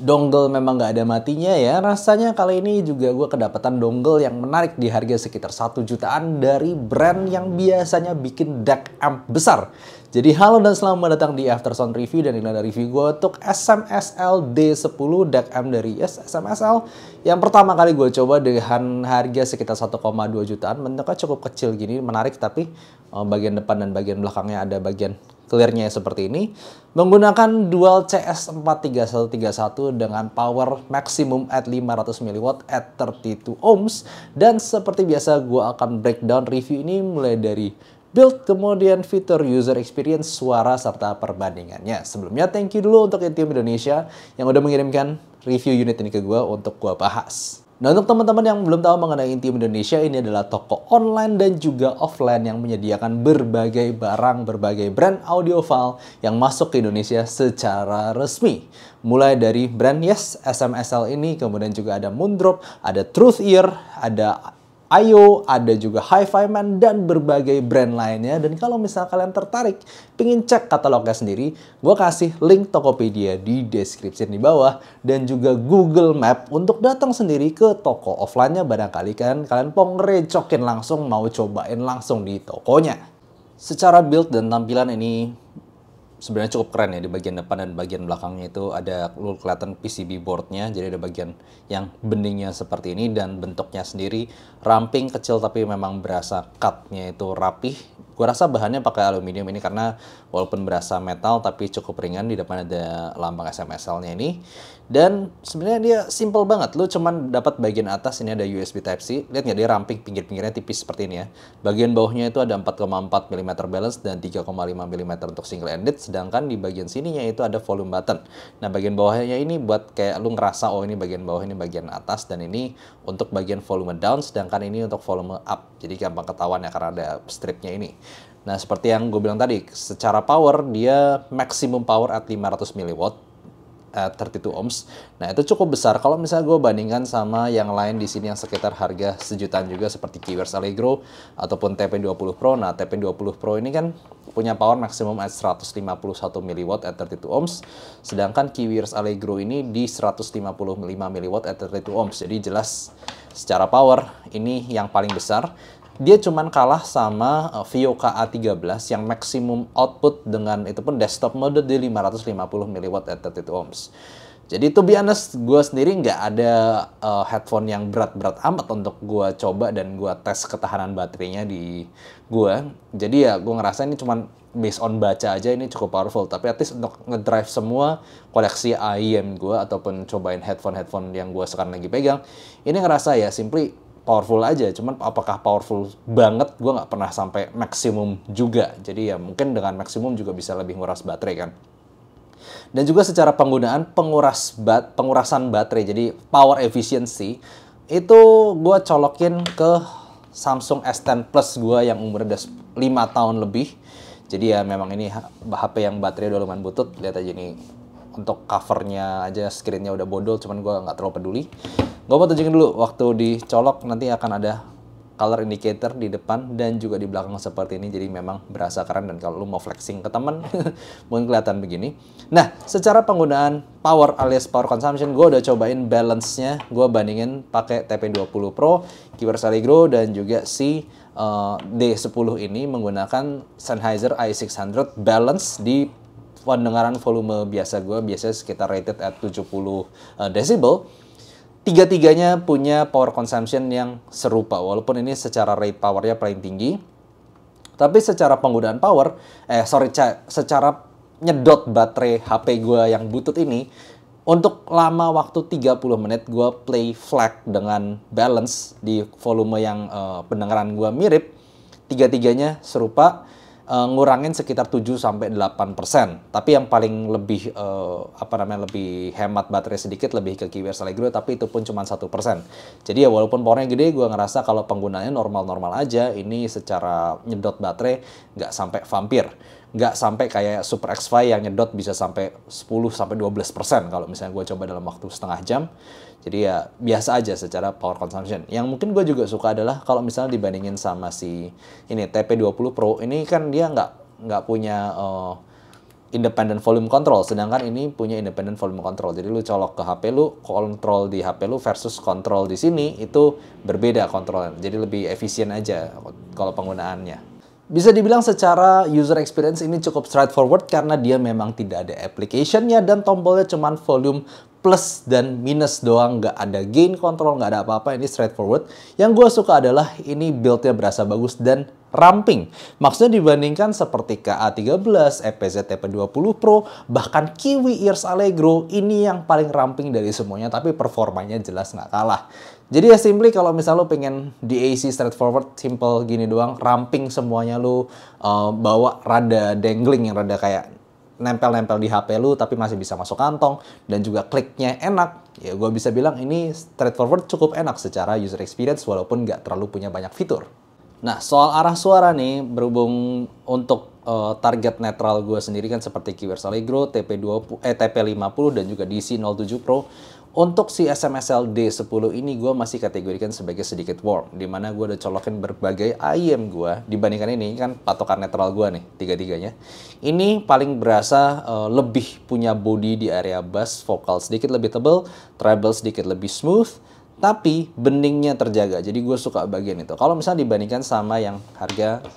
Dongle memang nggak ada matinya ya. Rasanya kali ini juga gue kedapatan dongle yang menarik di harga sekitar 1 jutaan dari brand yang biasanya bikin DAC amp besar. Jadi halo dan selamat datang di Aftersound Review, dan ini adalah review gue untuk SMSL D10 DAC amp dari SMSL. Yang pertama kali gue coba dengan harga sekitar 1,2 jutaan. Bentuknya cukup kecil gini, menarik, tapi bagian depan dan bagian belakangnya ada bagian clearnya seperti ini. Menggunakan dual CS43131 dengan power maksimum at 500 mW at 32 ohms. Dan seperti biasa gue akan breakdown review ini mulai dari build, kemudian fitur, user experience, suara, serta perbandingannya. Sebelumnya thank you dulu untuk Intium Indonesia yang udah mengirimkan review unit ini ke gue untuk gue bahas. Nah, untuk teman-teman yang belum tahu mengenai Intium Indonesia, ini adalah toko online dan juga offline yang menyediakan berbagai barang, berbagai brand audiophile yang masuk ke Indonesia secara resmi. Mulai dari brand SMSL ini, kemudian juga ada Moondrop, ada Truth Ear, ada IO, ada juga Hi-Fi Man, dan berbagai brand lainnya. Dan kalau misalnya kalian tertarik, pengen cek katalognya sendiri, gue kasih link Tokopedia di deskripsi di bawah, dan juga Google Map untuk datang sendiri ke toko offline-nya. Barangkali kan kalian mau ngerecokin langsung, mau cobain langsung di tokonya. Secara build dan tampilan ini sebenarnya cukup keren ya. Di bagian depan dan bagian belakangnya itu ada kelihatan PCB boardnya, jadi ada bagian yang beningnya seperti ini, dan bentuknya sendiri ramping, kecil, tapi memang berasa cutnya itu rapih. Gue rasa bahannya pakai aluminium ini karena walaupun berasa metal tapi cukup ringan. Di depan ada lambang SMSL-nya ini, dan sebenarnya dia simple banget. Lu cuman dapat bagian atas ini ada USB Type-C. Lihat nggak, dia ramping, pinggir-pinggirnya tipis seperti ini ya. Bagian bawahnya itu ada 4,4 mm balance dan 3,5 mm untuk single ended. Sedangkan di bagian sininya itu ada volume button. Nah, bagian bawahnya ini buat kayak lu ngerasa, oh ini bagian bawah, ini bagian atas, dan ini untuk bagian volume down, sedangkan ini untuk volume up. Jadi gampang ketahuan ya karena ada stripnya ini. Nah, seperti yang gue bilang tadi, secara power dia maximum power at 500 mW. 32 ohms. Nah, itu cukup besar kalau misalnya gue bandingkan sama yang lain di sini yang sekitar harga sejutaan juga, seperti Keywords Allegro ataupun TP20 Pro. Nah, TP20 Pro ini kan punya power maksimum at 151 mW at 32 ohms, sedangkan Keywords Allegro ini di 155 mW at 32 ohms. Jadi jelas secara power ini yang paling besar. Dia cuman kalah sama Vio KA13 yang maksimum output dengan itu pun desktop mode di 550 mW at 32 ohms. Jadi to be honest, gue sendiri nggak ada headphone yang berat-berat amat untuk gue coba dan gue tes ketahanan baterainya di gue. Jadi ya gue ngerasa ini cuman based on baca aja ini cukup powerful. Tapi at least untuk ngedrive semua koleksi AIM gue ataupun cobain headphone yang gue sekarang lagi pegang, ini ngerasa ya simply powerful aja. Cuman apakah powerful banget, gue nggak pernah sampai maksimum juga. Jadi ya mungkin dengan maksimum juga bisa lebih nguras baterai kan. Dan juga secara penggunaan pengurasan baterai, jadi power efficiency, itu gue colokin ke Samsung S10 Plus gue yang umurnya udah 5 tahun lebih. Jadi ya memang ini HP yang baterai udah lumayan butut. Lihat aja nih, untuk covernya aja screennya udah bodol, cuman gue nggak terlalu peduli. Gue mau tunjukin dulu, waktu dicolok nanti akan ada color indicator di depan dan juga di belakang seperti ini. Jadi memang berasa keren, dan kalau lu mau flexing ke temen mungkin kelihatan begini. Nah, secara penggunaan power alias power consumption, gue udah cobain balance-nya. Gue bandingin pakai TP20 Pro, Keywords Allegro, dan juga si D10 ini menggunakan Sennheiser i600 balance di pendengaran volume biasa gue, biasanya sekitar rated at 70 decibel. Tiga-tiganya punya power consumption yang serupa, walaupun ini secara rate powernya paling tinggi. Tapi secara penggunaan power, secara nyedot baterai HP gue yang butut ini, untuk lama waktu 30 menit gue play flat dengan balance di volume yang pendengaran gue mirip, tiga-tiganya serupa. Ngurangin sekitar 7-8%. Tapi yang paling lebih lebih hemat baterai sedikit lebih ke Keywords Allegro, tapi itu pun cuma 1%. Jadi ya walaupun powernya gede, gue ngerasa kalau penggunaannya normal-normal aja, ini secara nyedot baterai nggak sampai vampir. Nggak sampai kayak Super X5 yang nyedot bisa sampai 10-12% kalau misalnya gue coba dalam waktu setengah jam. Jadi ya biasa aja secara power consumption. Yang mungkin gue juga suka adalah kalau misalnya dibandingin sama si ini TP20 Pro, ini kan dia nggak punya independent volume control, sedangkan ini punya independent volume control. Jadi lu colok ke HP lu, kontrol di HP lu versus kontrol di sini itu berbeda kontrolnya. Jadi lebih efisien aja kalau penggunaannya. Bisa dibilang secara user experience ini cukup straightforward karena dia memang tidak ada application-nya dan tombolnya cuman volume plus dan minus doang, nggak ada gain control, nggak ada apa-apa, ini straightforward. Yang gue suka adalah ini build-nya berasa bagus dan ramping. Maksudnya dibandingkan seperti KA13, EPZ TP20 Pro, bahkan Kiwi Ears Allegro, ini yang paling ramping dari semuanya, tapi performanya jelas nggak kalah. Jadi ya simply kalau misal lo pengen DAC straightforward, simple gini doang, ramping semuanya lo bawa rada dangling yang rada kayak nempel-nempel di HP lu tapi masih bisa masuk kantong dan juga kliknya enak, ya gue bisa bilang ini straightforward cukup enak secara user experience walaupun nggak terlalu punya banyak fitur. Nah, soal arah suara nih, berhubung untuk target netral gue sendiri kan seperti Kiwi Ears Allegro, TP50 dan juga DC07 Pro. Untuk si SMSL D10 ini gue masih kategorikan sebagai sedikit warm, dimana gue udah colokin berbagai IEM gue. Dibandingkan ini kan patokan netral gue nih, tiga-tiganya. Ini paling berasa lebih punya body di area bass, vokal sedikit lebih tebal, treble sedikit lebih smooth, tapi beningnya terjaga. Jadi gue suka bagian itu. Kalau misalnya dibandingkan sama yang harga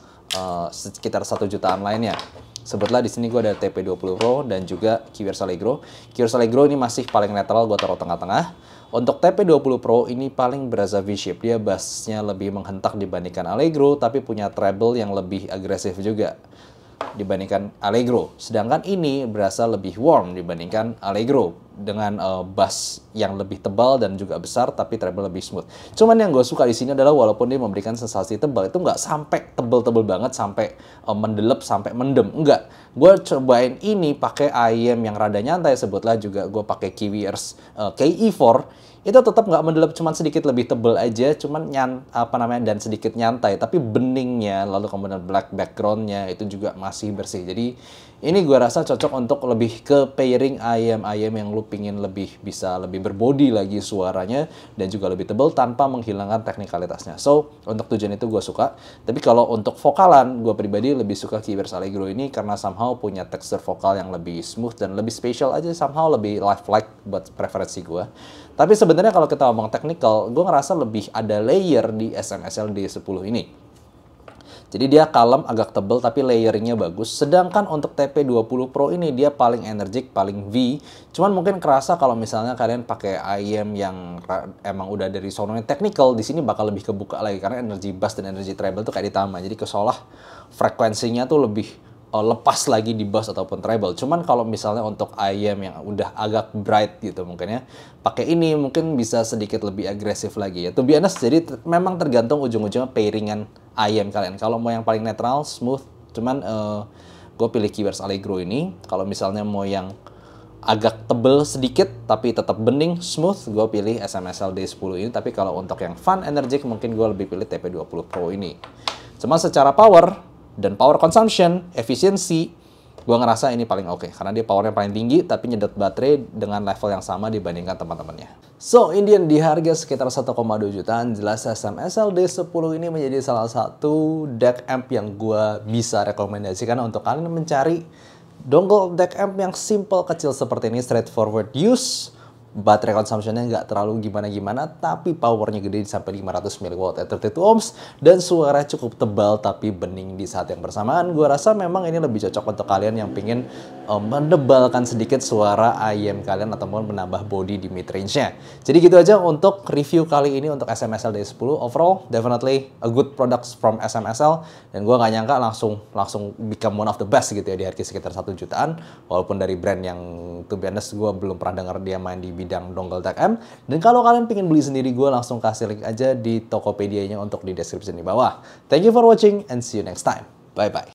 sekitar 1 jutaan lainnya. Sebutlah di sini gue ada TP20 Pro dan juga Kiwi Ears Allegro. Kiwi Ears Allegro ini masih paling netral, gue taruh tengah-tengah. Untuk TP20 Pro ini paling berasa V-shape. Dia bassnya lebih menghentak dibandingkan Allegro, tapi punya treble yang lebih agresif juga dibandingkan Allegro. Sedangkan ini berasa lebih warm dibandingkan Allegro dengan bass yang lebih tebal dan juga besar tapi treble lebih smooth. Cuman yang gue suka di sini adalah walaupun dia memberikan sensasi tebal itu nggak sampai tebel-tebel banget sampai mendelep sampai mendem. Enggak. Gue cobain ini pakai IEM yang rada nyantai, sebutlah juga gue pakai Kiwi Ears KE4. Itu tetap nggak mendelep, cuman sedikit lebih tebel aja, cuman dan sedikit nyantai, tapi beningnya lalu kemudian black backgroundnya itu juga masih bersih. Jadi ini gue rasa cocok untuk lebih ke pairing IEM yang lu pingin bisa lebih berbody lagi suaranya dan juga lebih tebal tanpa menghilangkan teknikalitasnya. So untuk tujuan itu gue suka. Tapi kalau untuk vokalan, gue pribadi lebih suka Kiwi Ears Allegro ini karena somehow punya tekstur vokal yang lebih smooth dan lebih spatial aja, somehow lebih lifelike buat preferensi gue. Tapi sebenarnya kalau kita ngomong technical, gue ngerasa lebih ada layer di SMSL D10 ini. Jadi dia kalem, agak tebel, tapi layering-nya bagus. Sedangkan untuk TP20 Pro ini dia paling energik, paling V. Cuman mungkin kerasa kalau misalnya kalian pakai IEM yang emang udah dari sononya technical, di sini bakal lebih kebuka lagi. Karena energi bass dan energi treble tuh kayak ditambah. Jadi keseolah frekuensinya tuh lebih lepas lagi di bass ataupun treble. Cuman kalau misalnya untuk IEM yang udah agak bright gitu mungkin ya, pakai ini mungkin bisa sedikit lebih agresif lagi ya. To be honest, jadi memang tergantung ujung-ujungnya pairingan IEM kalian. Kalau mau yang paling netral, smooth, cuman gue pilih Kiwi Ears Allegro ini. Kalau misalnya mau yang agak tebel sedikit tapi tetap bening, smooth, gue pilih SMSL D10 ini. Tapi kalau untuk yang fun, energik, mungkin gue lebih pilih TP20 Pro ini. Cuma secara power dan power consumption, efisiensi, gue ngerasa ini paling oke. Karena dia powernya paling tinggi, tapi nyedot baterai dengan level yang sama dibandingkan teman-temannya. So, in the end, di harga sekitar 1,2 jutaan, jelas SMSL D10 ini menjadi salah satu DAC amp yang gue bisa rekomendasikan untuk kalian mencari dongle DAC amp yang simple, kecil seperti ini, straightforward use. Baterai consumption-nya nggak terlalu gimana-gimana, tapi powernya gede sampai 500 mW at 32 ohms, dan suara cukup tebal tapi bening di saat yang bersamaan. Gue rasa memang ini lebih cocok untuk kalian yang pingin menebalkan sedikit suara IEM kalian ataupun menambah body di mid-range-nya. Jadi gitu aja untuk review kali ini untuk SMSL D10. Overall, definitely a good products from SMSL, dan gue nggak nyangka langsung become one of the best gitu ya di harga sekitar 1 jutaan, walaupun dari brand yang to be honest gue belum pernah dengar dia main di bidang dongle DAC amp. Dan kalau kalian pengen beli sendiri, gue langsung kasih link aja di Tokopedia-nya untuk di deskripsi di bawah. Thank you for watching and see you next time. Bye-bye.